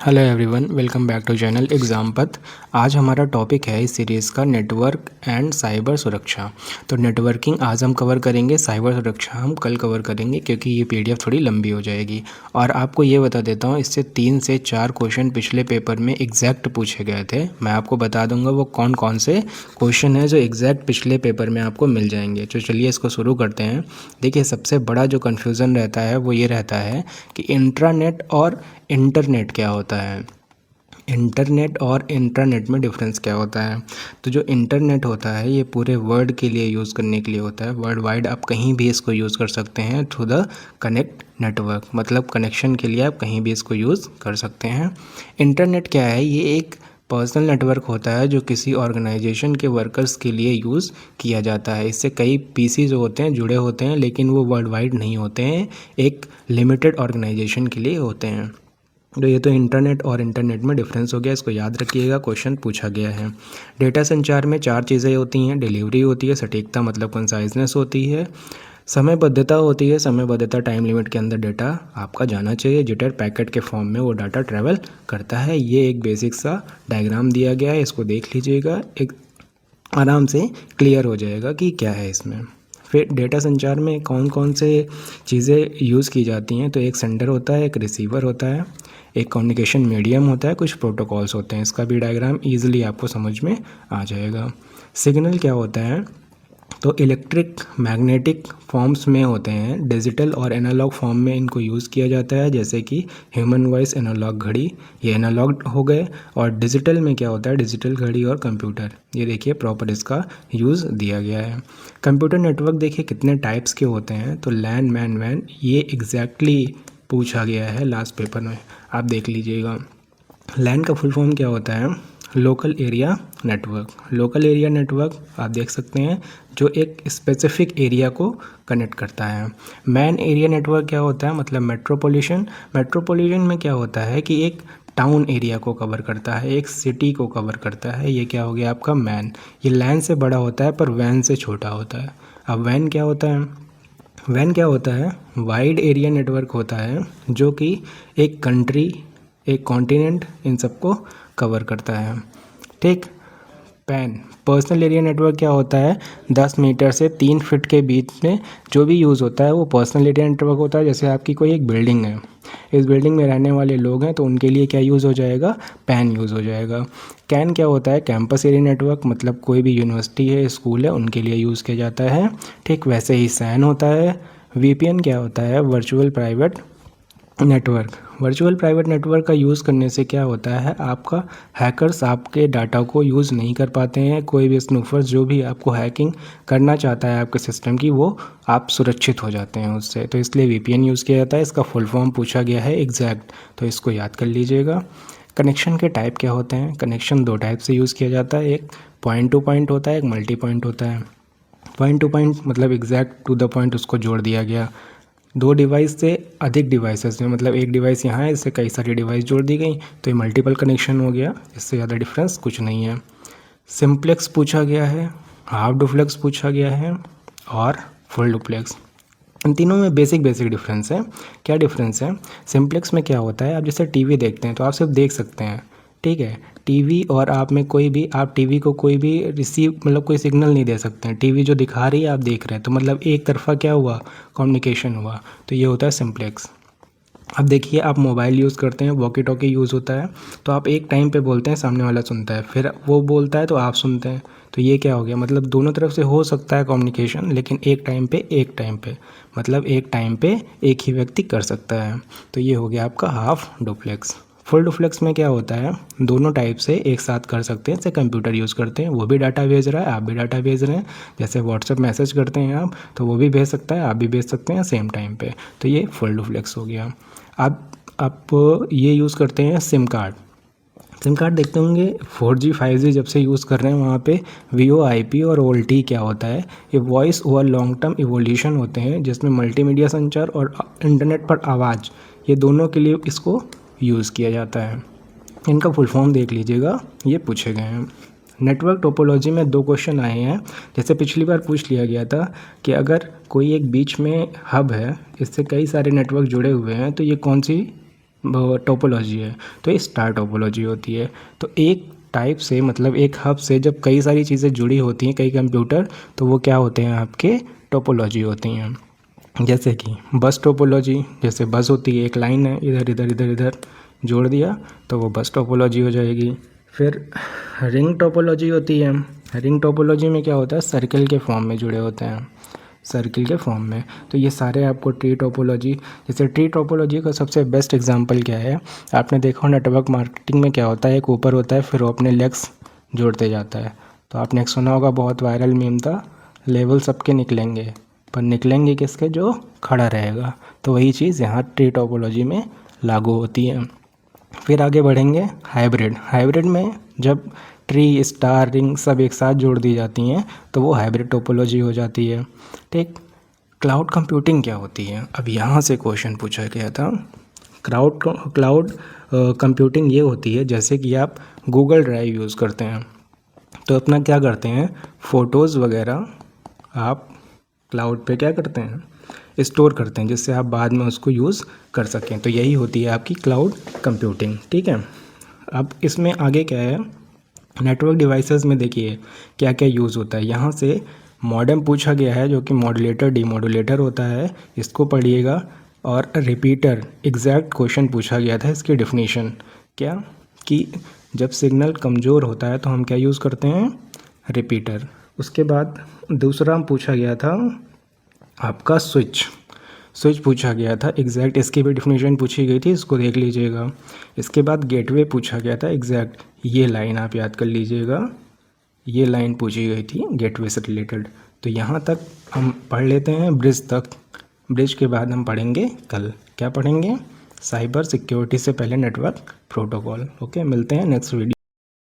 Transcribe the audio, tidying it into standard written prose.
Hello everyone, welcome back to channel Exam Path. आज हमारा topic है इस सीरीज़ का नेटवर्क एंड साइबर सुरक्षा। तो नेटवर्किंग आज हम कवर करेंगे, साइबर सुरक्षा हम कल कवर करेंगे क्योंकि ये पीडीएफ थोड़ी लंबी हो जाएगी। और आपको ये बता देता हूँ, इससे 3 से 4 क्वेश्चन पिछले पेपर में एग्जैक्ट पूछे गए थे। मैं आपको बता दूंगा वो कौन कौन से क्वेश्चन है जो एग्जैक्ट पिछले पेपर में आपको मिल जाएंगे। तो चलिए इसको शुरू करते हैं। देखिए, सबसे बड़ा जो कन्फ्यूज़न रहता है वो ये रहता है कि इंट्रानेट और इंटरनेट क्या होता है। इंटरनेट और इंट्रानेट में डिफरेंस क्या होता है। तो जो इंटरनेट होता है ये पूरे वर्ल्ड के लिए यूज़ करने के लिए होता है। वर्ल्ड वाइड आप कहीं भी इसको यूज़ कर सकते हैं थ्रू द कनेक्ट नेटवर्क, मतलब कनेक्शन के लिए आप कहीं भी इसको यूज़ कर सकते हैं। इंटरनेट क्या है, ये एक पर्सनल नेटवर्क होता है जो किसी ऑर्गेनाइजेशन के वर्कर्स के लिए यूज़ किया जाता है। इससे कई पीसी जो होते हैं जुड़े होते हैं, लेकिन वो वर्ल्ड वाइड नहीं होते हैं, एक लिमिटेड ऑर्गेनाइजेशन के लिए होते हैं। तो ये तो इंटरनेट और इंटरनेट में डिफरेंस हो गया, इसको याद रखिएगा, क्वेश्चन पूछा गया है। डेटा संचार में 4 चीज़ें होती हैं। डिलीवरी होती है, सटीकता मतलब कंसाइजनेस होती है, समयबद्धता होती है, समयबद्धता टाइम लिमिट के अंदर डेटा आपका जाना चाहिए, जिटर पैकेट के फॉर्म में वो डाटा ट्रैवल करता है। ये एक बेसिक सा डायग्राम दिया गया है, इसको देख लीजिएगा, एक आराम से क्लियर हो जाएगा कि क्या है इसमें। फिर डेटा संचार में कौन कौन से चीज़ें यूज़ की जाती हैं। तो एक सेंडर होता है, एक रिसीवर होता है, एक कम्युनिकेशन मीडियम होता है, कुछ प्रोटोकॉल्स होते हैं। इसका भी डायग्राम ईजिली आपको समझ में आ जाएगा। सिग्नल क्या होता है, तो इलेक्ट्रिक मैग्नेटिक फॉर्म्स में होते हैं, डिजिटल और एनालॉग फॉर्म में इनको यूज़ किया जाता है, जैसे कि ह्यूमन वॉइस, एनालॉग घड़ी, ये एनालॉग हो गए। और डिजिटल में क्या होता है, डिजिटल घड़ी और कंप्यूटर, ये देखिए प्रॉपर इसका यूज़ दिया गया है। कंप्यूटर नेटवर्क देखिए कितने टाइप्स के होते हैं, तो लैन, मैन, वैन, ये एग्जैक्टली पूछा गया है लास्ट पेपर में, आप देख लीजिएगा। लैन का फुल फॉर्म क्या होता है, local area network. Local area network आप देख सकते हैं जो एक स्पेसिफिक एरिया को कनेक्ट करता है। मैन एरिया नेटवर्क क्या होता है, मतलब मेट्रोपॉलिटन। मेट्रोपॉलिटन में क्या होता है कि एक टाउन एरिया को कवर करता है, एक सिटी को कवर करता है, ये क्या हो गया आपका मैन। ये लैन से बड़ा होता है पर वैन से छोटा होता है। अब वैन क्या होता है, वैन क्या होता है, वाइड एरिया नेटवर्क होता है जो कि एक कंट्री, एक कॉन्टिनेंट, इन सबको कवर करता है। ठीक। पैन पर्सनल एरिया नेटवर्क क्या होता है, 10 मीटर से 3 फीट के बीच में जो भी यूज़ होता है वो पर्सनल एरिया नेटवर्क होता है। जैसे आपकी कोई एक बिल्डिंग है, इस बिल्डिंग में रहने वाले लोग हैं तो उनके लिए क्या यूज़ हो जाएगा, पैन यूज़ हो जाएगा। कैन क्या होता है, कैंपस एरिया नेटवर्क, मतलब कोई भी यूनिवर्सिटी है, स्कूल है, उनके लिए यूज़ किया जाता है। ठीक वैसे ही सैन होता है। वीपीएन क्या होता है, virtual private network. Virtual private network का यूज़ करने से क्या होता है, आपका हैकर्स आपके डाटा को यूज़ नहीं कर पाते हैं। कोई भी स्नूफर्स जो भी आपको हैकिंग करना चाहता है आपके सिस्टम की, वो आप सुरक्षित हो जाते हैं उससे। तो इसलिए वीपीएन यूज़ किया जाता है। इसका फुल फॉर्म पूछा गया है एग्जैक्ट, तो इसको याद कर लीजिएगा। कनेक्शन के टाइप क्या होते हैं, कनेक्शन 2 टाइप से यूज़ किया जाता है, एक पॉइंट टू पॉइंट होता है, एक मल्टी पॉइंट होता है। पॉइंट टू पॉइंट मतलब एग्जैक्ट टू द पॉइंट, उसको जोड़ दिया गया। 2 डिवाइस से अधिक डिवाइसेस में, मतलब एक डिवाइस यहाँ है, इससे कई सारी डिवाइस जोड़ दी गई, तो ये मल्टीपल कनेक्शन हो गया। इससे ज़्यादा डिफरेंस कुछ नहीं है। सिंप्लेक्स पूछा गया है, हाफ डुप्लेक्स पूछा गया है और फुल डुप्लेक्स। इन तीनों में बेसिक डिफरेंस है। क्या डिफरेंस है, सिंप्लेक्स में क्या होता है, आप जैसे टीवी देखते हैं तो आप सिर्फ देख सकते हैं, ठीक है। टीवी और आप में कोई भी, आप टीवी को कोई भी रिसीव, मतलब कोई सिग्नल नहीं दे सकते हैं। टीवी जो दिखा रही है आप देख रहे हैं, तो मतलब एक तरफा क्या हुआ, कम्युनिकेशन हुआ। तो ये होता है सिंप्लेक्स। अब देखिए, आप मोबाइल यूज़ करते हैं, वॉकी टॉकी यूज़ होता है, तो आप एक टाइम पे बोलते हैं, सामने वाला सुनता है, फिर वो बोलता है तो आप सुनते हैं। तो ये क्या हो गया, मतलब दोनों तरफ से हो सकता है कम्युनिकेशन, लेकिन एक टाइम पे, मतलब एक टाइम पे एक ही व्यक्ति कर सकता है। तो ये हो गया आपका हाफ डुप्लेक्स। फुल डुप्लेक्स में क्या होता है, दोनों टाइप से एक साथ कर सकते हैं। जैसे कंप्यूटर यूज़ करते हैं, वो भी डाटा भेज रहा है, आप भी डाटा भेज रहे हैं। जैसे व्हाट्सएप मैसेज करते हैं आप, तो वो भी भेज सकता है, आप भी भेज सकते हैं सेम टाइम पे। तो ये फुल डुप्लेक्स हो गया। आप ये यूज़ करते हैं सिम कार्ड। सिम कार्ड देखते होंगे 4G 5G जब से यूज़ कर रहे हैं, वहाँ पे VoIP और OLT क्या होता है, ये voice over long term evolution होते हैं, जिसमें मल्टीमीडिया संचार और इंटरनेट पर आवाज़, ये दोनों के लिए इसको यूज़ किया जाता है। इनका फुल फॉर्म देख लीजिएगा, ये पूछे गए हैं। नेटवर्क टोपोलॉजी में 2 क्वेश्चन आए हैं। जैसे पिछली बार पूछ लिया गया था कि अगर कोई एक बीच में हब है, इससे कई सारे नेटवर्क जुड़े हुए हैं, तो ये कौन सी टोपोलॉजी है, तो ये स्टार टोपोलॉजी होती है। तो एक टाइप से मतलब एक हब से जब कई सारी चीज़ें जुड़ी होती हैं, कई कंप्यूटर, तो वो क्या होते हैं आपके टोपोलॉजी होती हैं। जैसे कि बस टोपोलॉजी, जैसे बस होती है, एक लाइन है, इधर इधर इधर इधर जोड़ दिया तो वो बस टोपोलॉजी हो जाएगी। फिर रिंग टोपोलॉजी होती है। रिंग टोपोलॉजी में क्या होता है, सर्किल के फॉर्म में जुड़े होते हैं, सर्किल के फॉर्म में। तो ये सारे आपको ट्री टोपोलॉजी, जैसे ट्री टोपोलॉजी का सबसे बेस्ट एग्जांपल क्या है, आपने देखा हो नेटवर्क मार्केटिंग में क्या होता है, एक ऊपर होता है फिर वो अपने लेग्स जोड़ते जाता है। तो आपने एक सुना होगा, बहुत वायरल मीम था, लेवल सबके निकलेंगे पर निकलेंगे किसके, जो खड़ा रहेगा। तो वही चीज़ यहाँ ट्री टोपोलॉजी में लागू होती है। फिर आगे बढ़ेंगे हाइब्रिड। हाइब्रिड में जब ट्री, स्टार, रिंग सब एक साथ जोड़ दी जाती हैं तो वो हाइब्रिड टोपोलॉजी हो जाती है। ठीक। क्लाउड कंप्यूटिंग क्या होती है, अब यहाँ से क्वेश्चन पूछा गया था। क्लाउड कंप्यूटिंग ये होती है, जैसे कि आप गूगल ड्राइव यूज़ करते हैं तो अपना क्या करते हैं, फ़ोटोज़ वगैरह आप क्लाउड पे क्या करते हैं, स्टोर करते हैं, जिससे आप बाद में उसको यूज़ कर सकें। तो यही होती है आपकी क्लाउड कंप्यूटिंग। ठीक है। अब इसमें आगे क्या है, नेटवर्क डिवाइसेस में देखिए क्या क्या यूज़ होता है। यहाँ से मॉडेम पूछा गया है, जो कि मॉड्यूलेटर डीमॉड्यूलेटर होता है, इसको पढ़िएगा। और रिपीटर, एग्जैक्ट क्वेश्चन पूछा गया था, इसकी डिफिनीशन क्या, कि जब सिग्नल कमज़ोर होता है तो हम क्या यूज़ करते हैं, रिपीटर। उसके बाद दूसरा पूछा गया था आपका स्विच पूछा गया था, एग्जैक्ट इसकी भी डिफिनीशन पूछी गई थी, इसको देख लीजिएगा। इसके बाद गेटवे पूछा गया था, एग्जैक्ट ये लाइन आप याद कर लीजिएगा, ये लाइन पूछी गई थी गेटवे से रिलेटेड। तो यहाँ तक हम पढ़ लेते हैं, ब्रिज तक। ब्रिज के बाद हम पढ़ेंगे कल, क्या पढ़ेंगे, साइबर सिक्योरिटी से पहले नेटवर्क प्रोटोकॉल। ओके, मिलते हैं नेक्स्ट वीडियो।